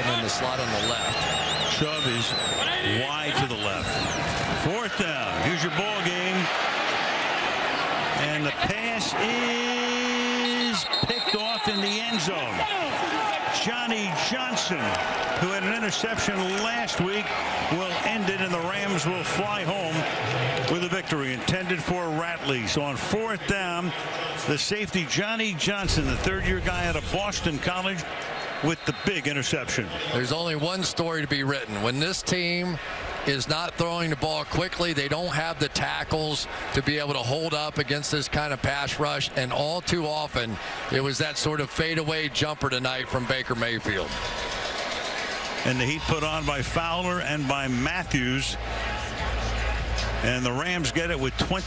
him in the slot on the left. Chubb is wide to the left. 4th down. Here's your ball game. And the pass is picked off in the end zone. Johnny Johnson, who had an interception last week, will end it, and the Rams will fly home with a victory intended for Ratley. So on 4th down, the safety Johnny Johnson, the 3rd-year guy out of Boston College, with the big interception. There's only one story to be written. When this team is not throwing the ball quickly, they don't have the tackles to be able to hold up against this kind of pass rush, and all too often it was that sort of fadeaway jumper tonight from Baker Mayfield. And the heat put on by Fowler and by Matthews, and the Rams get it with 20